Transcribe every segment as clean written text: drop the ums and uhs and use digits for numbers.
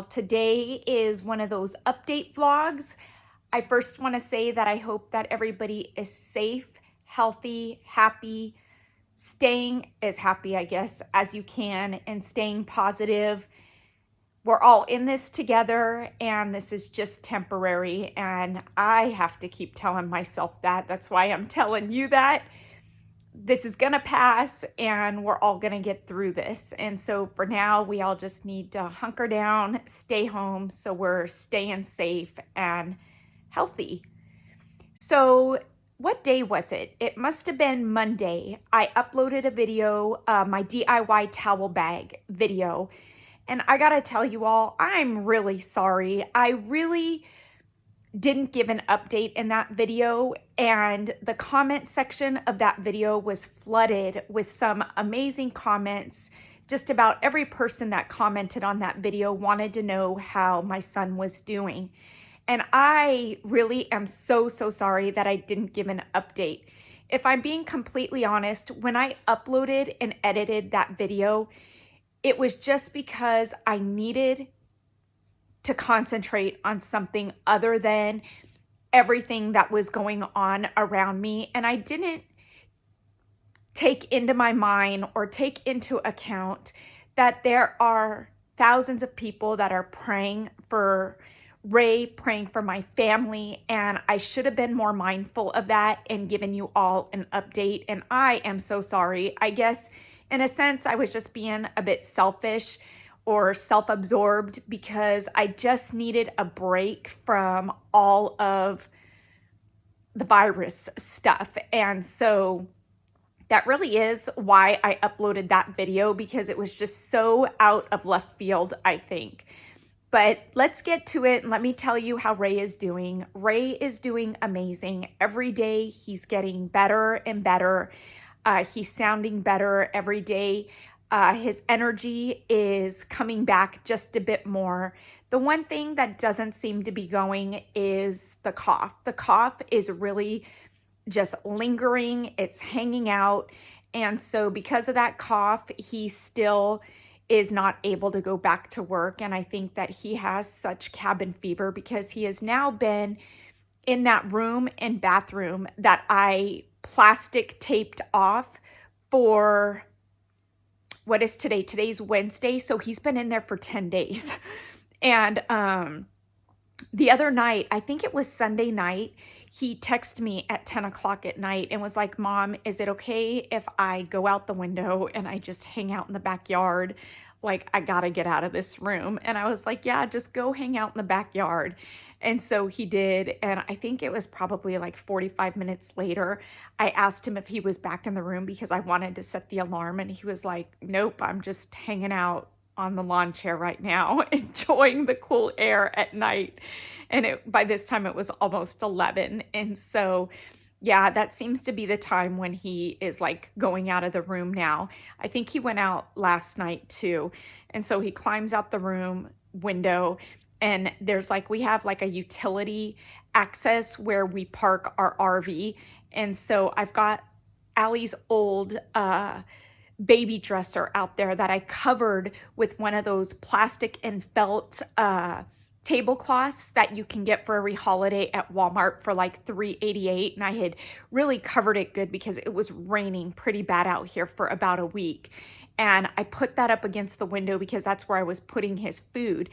channel. Today is one of those update vlogs. I first want to say that I hope that everybody is safe, healthy, happy, staying as happy, I guess, as you can, and staying positive. We're all in this together, and this is just temporary, and I have to keep telling myself that. That's why I'm telling you that. This is gonna pass, and we're all gonna get through this. And so for now, we all just need to hunker down, stay home, so we're staying safe and healthy. So what day was it? It must have been Monday. I uploaded a video, my DIY towel bag video. And I gotta tell you all, I'm really sorry. I really didn't give an update in that video, and the comment section of that video was flooded with some amazing comments. Just about every person that commented on that video wanted to know how my son was doing. And I really am so sorry that I didn't give an update. If I'm being completely honest, when I uploaded and edited that video, it was just because I needed to concentrate on something other than everything that was going on around me. And I didn't take into my mind or take into account that there are thousands of people that are praying for Ray, praying for my family, and I should have been more mindful of that and given you all an update. And I am so sorry. I guess in a sense, I was just being a bit selfish or self-absorbed because I just needed a break from all of the virus stuff. And so that really is why I uploaded that video, because it was just so out of left field, I think. But let's get to it, and let me tell you how Ray is doing. Ray is doing amazing. Every day he's getting better and better. He's sounding better every day. His energy is coming back just a bit more. The one thing that doesn't seem to be going is the cough. The cough is really just lingering. It's hanging out. And so because of that cough, he still is not able to go back to work. And I think that he has such cabin fever because he has now been in that room and bathroom that I plastic taped off for, what is today? Today's Wednesday. So he's been in there for 10 days. And the other night, I think it was Sunday night, he texted me at 10 o'clock at night and was like, "Mom, is it okay if I go out the window and I just hang out in the backyard? Like, I gotta get out of this room." And I was like, "Yeah, just go hang out in the backyard." And so he did. And I think it was probably like 45 minutes later, I asked him if he was back in the room because I wanted to set the alarm. And he was like, "Nope, I'm just hanging out on the lawn chair right now, enjoying the cool air at night." And by this time it was almost 11. And so, yeah, that seems to be the time when he is like going out of the room now. I think he went out last night too. And so he climbs out the room window, and there's like, we have like a utility access where we park our RV. And so I've got Allie's old, baby dresser out there that I covered with one of those plastic and felt tablecloths that you can get for every holiday at Walmart for like $3.88. And I had really covered it good because it was raining pretty bad out here for about a week. And I put that up against the window because that's where I was putting his food.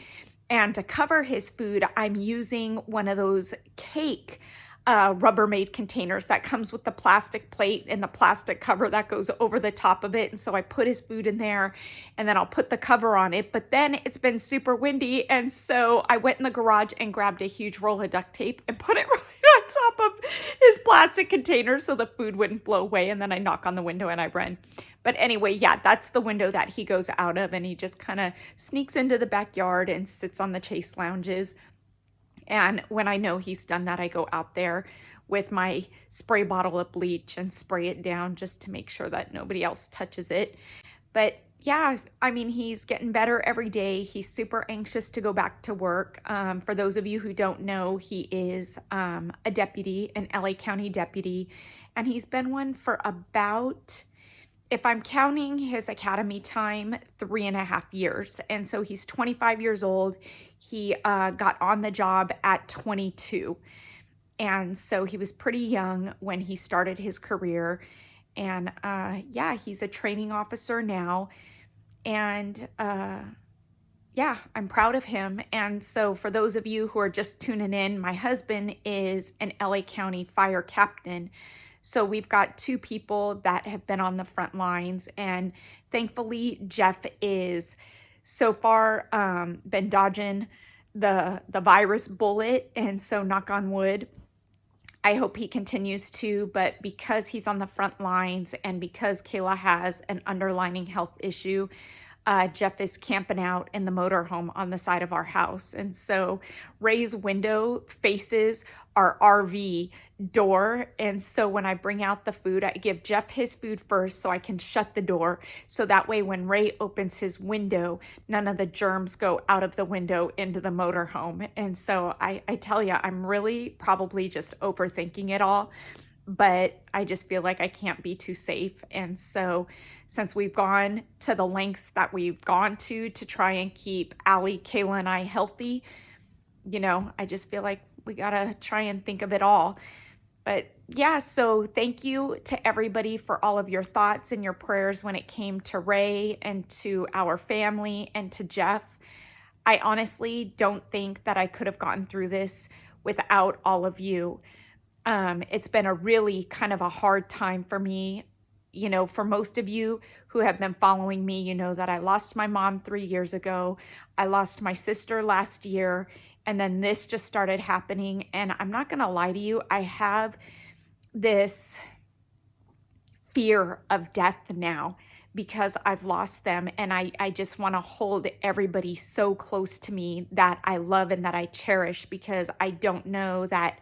And to cover his food, I'm using one of those cake Rubbermaid containers that comes with the plastic plate and the plastic cover that goes over the top of it. And so I put his food in there, and then I'll put the cover on it. But then it's been super windy, and so I went in the garage and grabbed a huge roll of duct tape and put it right on top of his plastic container so the food wouldn't blow away. And then I knock on the window and I run. But anyway, yeah, that's the window that he goes out of, and he just kind of sneaks into the backyard and sits on the chase lounges. And when I know he's done that, I go out there with my spray bottle of bleach and spray it down just to make sure that nobody else touches it. But yeah, I mean, he's getting better every day. He's super anxious to go back to work. For those of you who don't know, he is a deputy, an LA County deputy, and he's been one for about if I'm counting his academy time, 3.5 years. And so he's 25 years old. He got on the job at 22. And so he was pretty young when he started his career. And yeah, he's a training officer now. And yeah, I'm proud of him. And so for those of you who are just tuning in, my husband is an LA County fire captain. So we've got two people that have been on the front lines, and thankfully Jeff is so far been dodging the virus bullet, and so knock on wood, I hope he continues to. But because he's on the front lines and because Kayla has an underlying health issue, Jeff is camping out in the motorhome on the side of our house. And so Ray's window faces our RV door. And so when I bring out the food, I give Jeff his food first so I can shut the door. So that way when Ray opens his window, none of the germs go out of the window into the motorhome. And so I tell you, I'm really probably just overthinking it all, but I just feel like I can't be too safe. And so since we've gone to the lengths that we've gone to try and keep Allie, Kayla, and I healthy, you know, I just feel like we gotta try and think of it all. But yeah, so thank you to everybody for all of your thoughts and your prayers when it came to Ray and to our family and to Jeff. I honestly don't think that I could have gotten through this without all of you. It's been a really kind of a hard time for me. You know, for most of you who have been following me, you know that I lost my mom 3 years ago. I lost my sister last year, and then this just started happening. And I'm not going to lie to you, I have this fear of death now because I've lost them. And I just want to hold everybody so close to me that I love and that I cherish, because I don't know that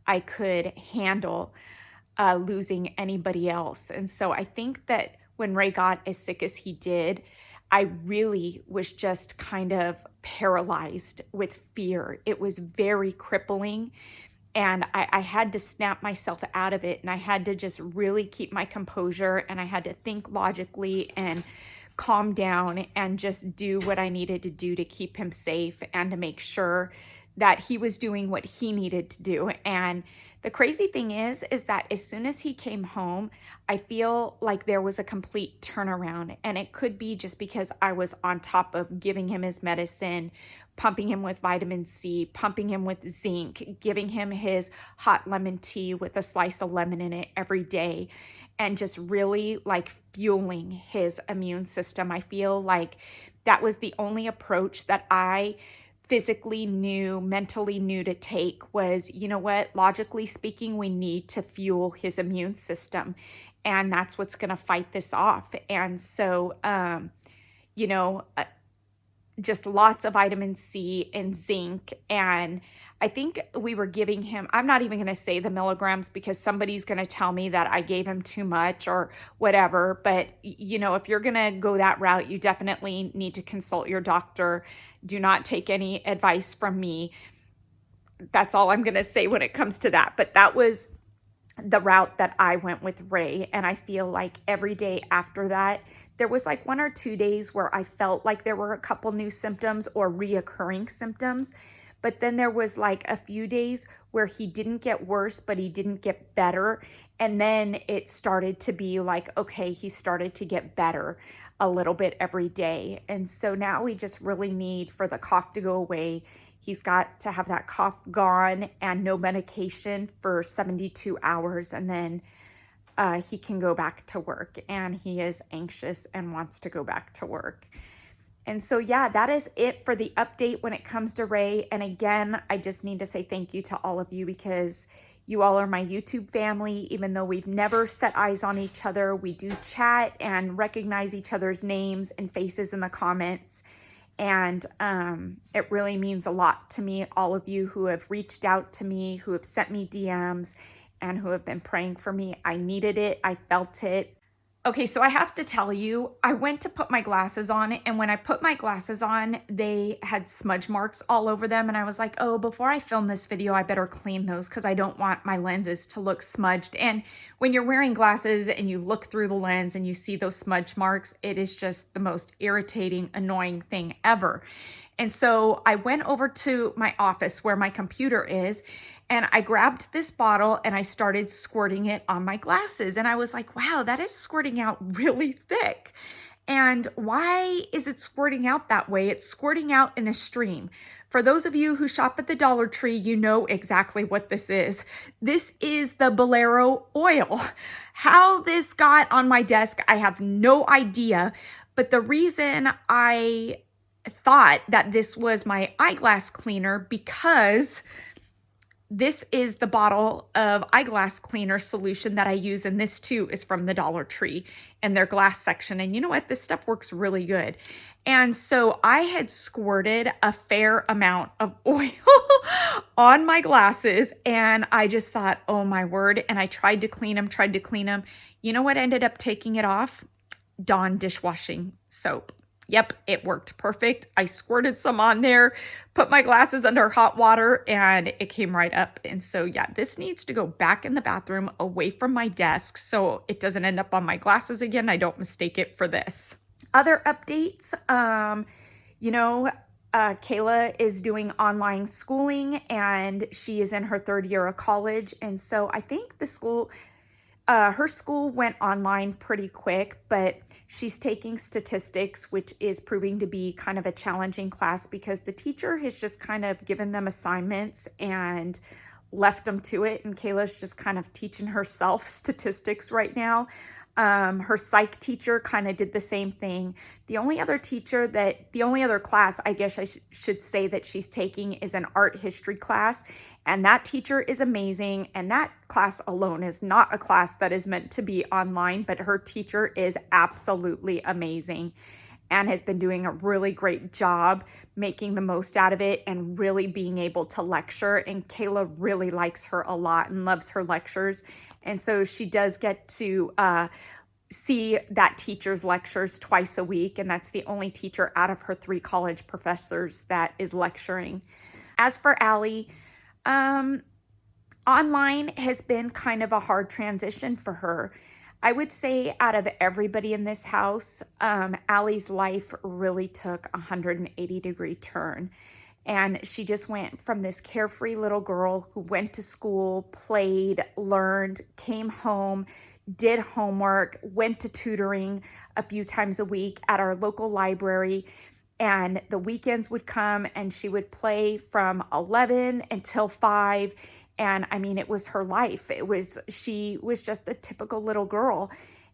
I could handle losing anybody else. And so I think that when Ray got as sick as he did, I really was just kind of paralyzed with fear. It was very crippling, and I had to snap myself out of it, and I had to just really keep my composure, and I had to think logically and calm down and just do what I needed to do to keep him safe and to make sure that he was doing what he needed to do. And the crazy thing is that as soon as he came home, I feel like there was a complete turnaround. And it could be just because I was on top of giving him his medicine, pumping him with vitamin C, pumping him with zinc, giving him his hot lemon tea with a slice of lemon in it every day, and just really like fueling his immune system. I feel like that was the only approach that I physically knew, mentally knew to take was, you know what, logically speaking, we need to fuel his immune system. And that's what's going to fight this off. And so, you know, just lots of vitamin C and zinc. And I think we were giving him, I'm not even going to say the milligrams because somebody's going to tell me that I gave him too much or whatever. But, you know, if you're going to go that route, you definitely need to consult your doctor. Do not take any advice from me. That's all I'm going to say when it comes to that. But that was the route that I went with Ray. And I feel like every day after that, there was like 1 or 2 days where I felt like there were a couple new symptoms or reoccurring symptoms. But then there was like a few days where he didn't get worse, but he didn't get better. And then it started to be like, okay, he started to get better a little bit every day. And so now we just really need for the cough to go away. He's got to have that cough gone and no medication for 72 hours. And then he can go back to work, and he is anxious and wants to go back to work. And so, yeah, that is it for the update when it comes to Ray. And again, I just need to say thank you to all of you, because you all are my YouTube family. Even though we've never set eyes on each other, we do chat and recognize each other's names and faces in the comments. And it really means a lot to me, all of you who have reached out to me, who have sent me DMs, and who have been praying for me. I needed it. I felt it. Okay, so I have to tell you, I went to put my glasses on, and when I put my glasses on, they had smudge marks all over them, and I was like, oh, before I film this video, I better clean those because I don't want my lenses to look smudged. And when you're wearing glasses and you look through the lens and you see those smudge marks, it is just the most irritating, annoying thing ever. And so I went over to my office where my computer is, and I grabbed this bottle and I started squirting it on my glasses. And I was like, wow, that is squirting out really thick. And why is it squirting out that way? It's squirting out in a stream. For those of you who shop at the Dollar Tree, you know exactly what this is. This is the Bolero oil. How this got on my desk, I have no idea. But the reason I thought that this was my eyeglass cleaner, because this is the bottle of eyeglass cleaner solution that I use, and this too is from the Dollar Tree and their glass section. And you know what? This stuff works really good. And so I had squirted a fair amount of oil on my glasses, and I just thought, oh my word. And I tried to clean them, You know what ended up taking it off? Dawn dishwashing soap. Yep, it worked perfect. I squirted some on there, put my glasses under hot water, and it came right up. And so, yeah, this needs to go back in the bathroom away from my desk so it doesn't end up on my glasses again. I don't mistake it for this. Other updates, Kayla is doing online schooling, and she is in her 3rd year of college. And so I think the school... her school went online pretty quick, but she's taking statistics, which is proving to be kind of a challenging class because the teacher has just kind of given them assignments and left them to it. And Kayla's just kind of teaching herself statistics right now. Her psych teacher kind of did the same thing. The only other class, I guess I should say, that she's taking is an art history class. And that teacher is amazing. And that class alone is not a class that is meant to be online, but her teacher is absolutely amazing and has been doing a really great job making the most out of it and really being able to lecture. And Kayla really likes her a lot and loves her lectures. And so she does get to see that teacher's lectures twice a week. And that's the only teacher out of her 3 college professors that is lecturing. As for Allie, online has been kind of a hard transition for her. I would say out of everybody in this house, Allie's life really took a 180-degree turn. And she just went from this carefree little girl who went to school, played, learned, came home, did homework, went to tutoring a few times a week at our local library. And the weekends would come and she would play from 11 until 5. And I mean, it was her life. She was just a typical little girl.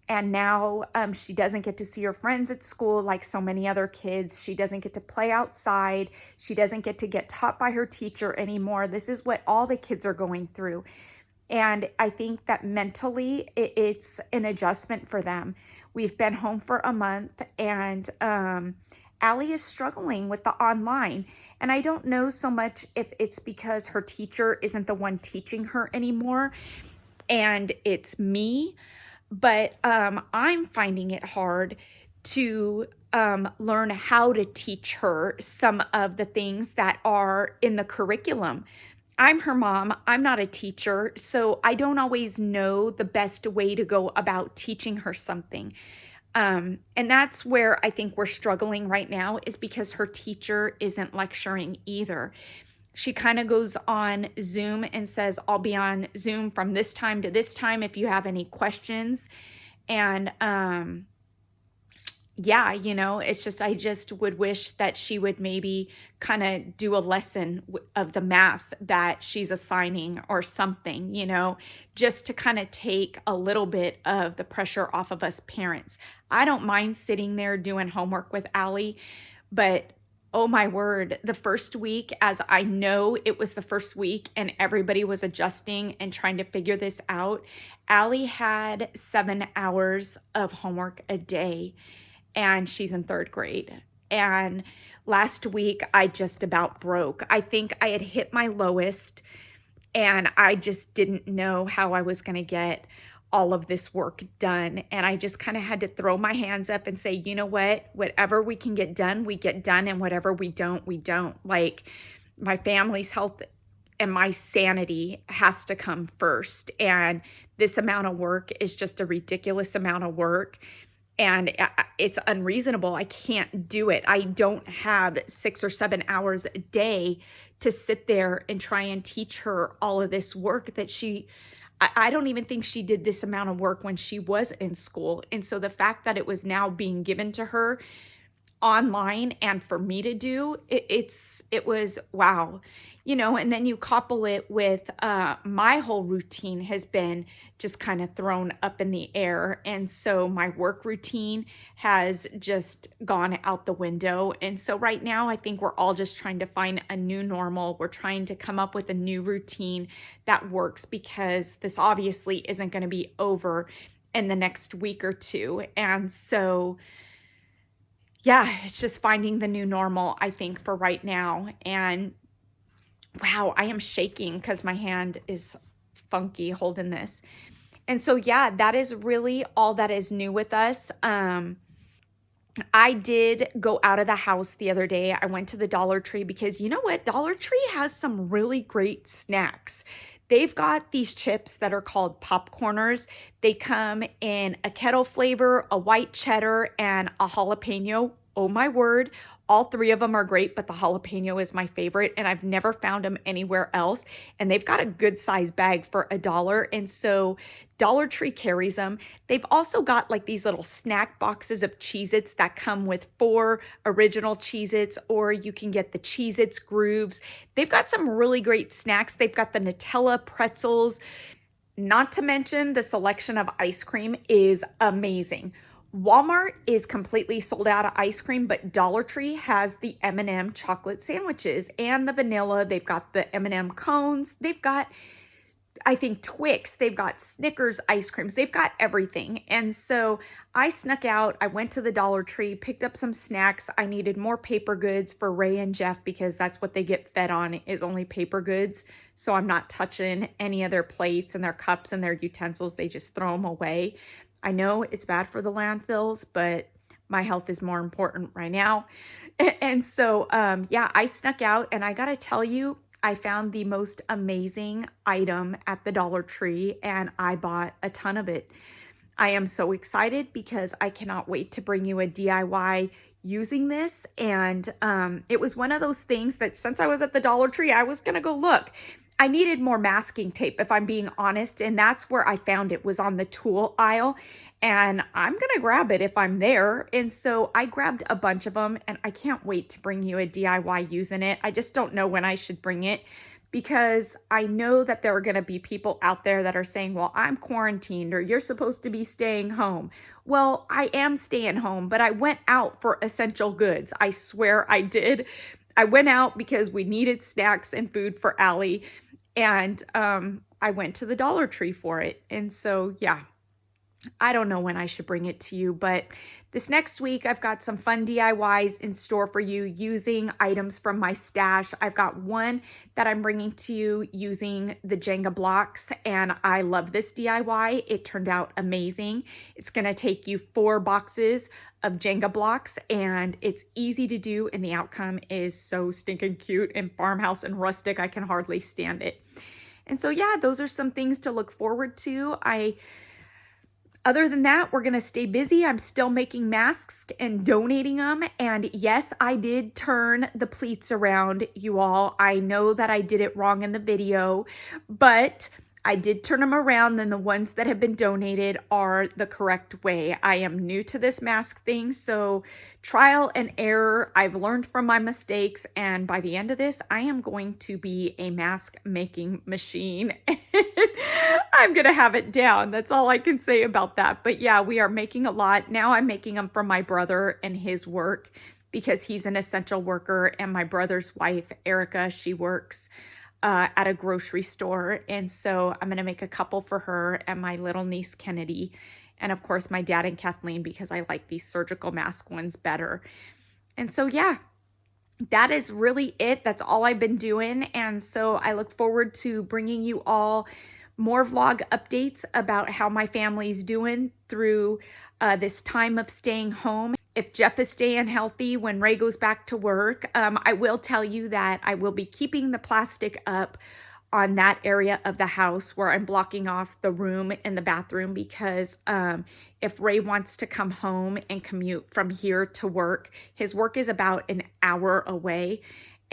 And now she doesn't get to see her friends at school like so many other kids. She doesn't get to play outside. She doesn't get taught by her teacher anymore. This is what all the kids are going through. And I think that mentally it's an adjustment for them. We've been home for a month, and Allie is struggling with the online. And I don't know so much if it's because her teacher isn't the one teaching her anymore and it's me, but I'm finding it hard to learn how to teach her some of the things that are in the curriculum. I'm her mom. I'm not a teacher, so I don't always know the best way to go about teaching her something. And that's where I think we're struggling right now, is because her teacher isn't lecturing either. She kind of goes on Zoom and says, I'll be on Zoom from this time to this time if you have any questions. And yeah, it's just, I just would wish that she would maybe kind of do a lesson of the math that she's assigning or something, just to kind of take a little bit of the pressure off of us parents. I don't mind sitting there doing homework with Allie, but oh my word, the first week, as I know it was the first week and everybody was adjusting and trying to figure this out, Allie had 7 hours of homework a day. And she's in 3rd grade. And last week, I just about broke. I think I had hit my lowest, and I just didn't know how I was going to get all of this work done. And I just kind of had to throw my hands up and say, you know what, whatever we can get done, we get done. And whatever we don't, we don't. Like, my family's health and my sanity has to come first. And this amount of work is just a ridiculous amount of work. And it's unreasonable. I can't do it. I don't have 6 or 7 hours a day to sit there and try and teach her all of this work that I don't even think she did this amount of work when she was in school. And so the fact that it was now being given to her online and for me to do, it was wow. You know, and then you couple it with my whole routine has been just kind of thrown up in the air. And so my work routine has just gone out the window. And so right now, I think we're all just trying to find a new normal. We're trying to come up with a new routine that works, because this obviously isn't going to be over in the next week or two. And so yeah, it's just finding the new normal, I think, for right now. And wow, I am shaking because my hand is funky holding this. And so, yeah, that is really all that is new with us. I did go out of the house the other day. I went to the Dollar Tree because you know what? Dollar Tree has some really great snacks. They've got these chips that are called popcorners. They come in a kettle flavor, a white cheddar, and a jalapeno. Oh my word. All 3 of them are great, but the jalapeno is my favorite, and I've never found them anywhere else. And they've got a good size bag for $1. And so Dollar Tree carries them. They've also got like these little snack boxes of Cheez-Its that come with 4 original Cheez-Its, or you can get the Cheez-Its grooves. They've got some really great snacks. They've got the Nutella pretzels, not to mention the selection of ice cream is amazing. Walmart is completely sold out of ice cream, but Dollar Tree has the M&M chocolate sandwiches and the vanilla. They've got the M&M cones. They've got, I think, Twix. They've got Snickers ice creams. They've got everything. And so I snuck out. I went to the Dollar Tree, picked up some snacks. I needed more paper goods for Ray and Jeff because that's what they get fed on, is only paper goods. So I'm not touching any of their plates and their cups and their utensils. They just throw them away. I know it's bad for the landfills, but my health is more important right now. And so, yeah, I snuck out, and I gotta tell you, I found the most amazing item at the Dollar Tree, and I bought a ton of it. I am so excited because I cannot wait to bring you a DIY using this. And it was one of those things that since I was at the Dollar Tree, I was gonna go look. I needed more masking tape, if I'm being honest, and that's where I found it, was on the tool aisle, and I'm gonna grab it if I'm there. And so I grabbed a bunch of them, and I can't wait to bring you a DIY using it. I just don't know when I should bring it, because I know that there are gonna be people out there that are saying, well, I'm quarantined, or you're supposed to be staying home. Well, I am staying home, but I went out for essential goods. I swear I did. I went out because we needed snacks and food for Allie. And I went to the Dollar Tree for it. And so, yeah, I don't know when I should bring it to you, but this next week I've got some fun DIYs in store for you using items from my stash. I've got one that I'm bringing to you using the Jenga blocks, and I love this DIY. It turned out amazing. It's going to take you 4 boxes of Jenga blocks, and it's easy to do, and the outcome is so stinking cute and farmhouse and rustic. I can hardly stand it. And so, yeah, those are some things to look forward to. Other than that, we're going to stay busy. I'm still making masks and donating them. And yes, I did turn the pleats around, you all. I know that I did it wrong in the video, but I did turn them around, and the ones that have been donated are the correct way. I am new to this mask thing, so trial and error. I've learned from my mistakes, and by the end of this, I am going to be a mask making machine. I'm going to have it down. That's all I can say about that. But yeah, we are making a lot. Now I'm making them for my brother and his work, because he's an essential worker, and my brother's wife, Erica, she works at a grocery store. And so I'm going to make a couple for her and my little niece, Kennedy. And of course, my dad and Kathleen, because I like these surgical mask ones better. And so, yeah, that is really it. That's all I've been doing. And so I look forward to bringing you all more vlog updates about how my family's doing through this time of staying home. If Jeff is staying healthy when Ray goes back to work, I will tell you that I will be keeping the plastic up on that area of the house where I'm blocking off the room and the bathroom, because if Ray wants to come home and commute from here to work, his work is about an hour away.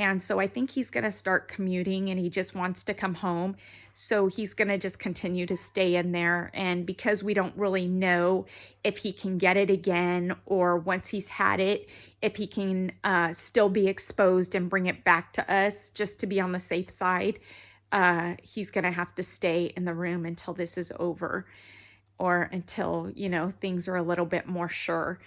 And so I think he's going to start commuting and he just wants to come home. So he's going to just continue to stay in there. And because we don't really know if he can get it again, or once he's had it, if he can still be exposed and bring it back to us, just to be on the safe side, he's going to have to stay in the room until this is over, or until, you know, things are a little bit more sure.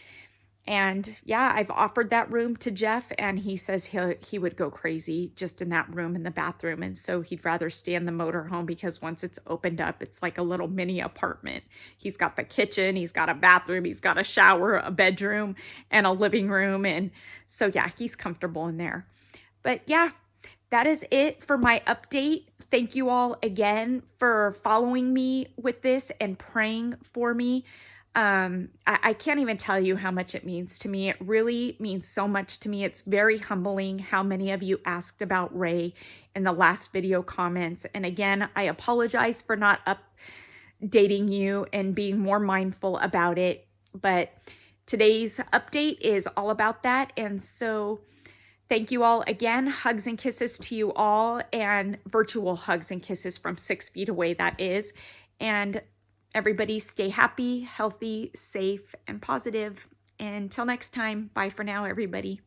And yeah, I've offered that room to Jeff, and he says he would go crazy just in that room in the bathroom. And so he'd rather stay in the motorhome, because once it's opened up, it's like a little mini apartment. He's got the kitchen, he's got a bathroom, he's got a shower, a bedroom, and a living room. And so yeah, he's comfortable in there. But yeah, that is it for my update. Thank you all again for following me with this and praying for me. I can't even tell you how much it means to me. It really means so much to me. It's very humbling how many of you asked about Ray in the last video comments. And again, I apologize for not updating you and being more mindful about it. But today's update is all about that. And so thank you all again. Hugs and kisses to you all, and virtual hugs and kisses from 6 feet away, that is. And everybody stay happy, healthy, safe, and positive. Until next time, bye for now, everybody.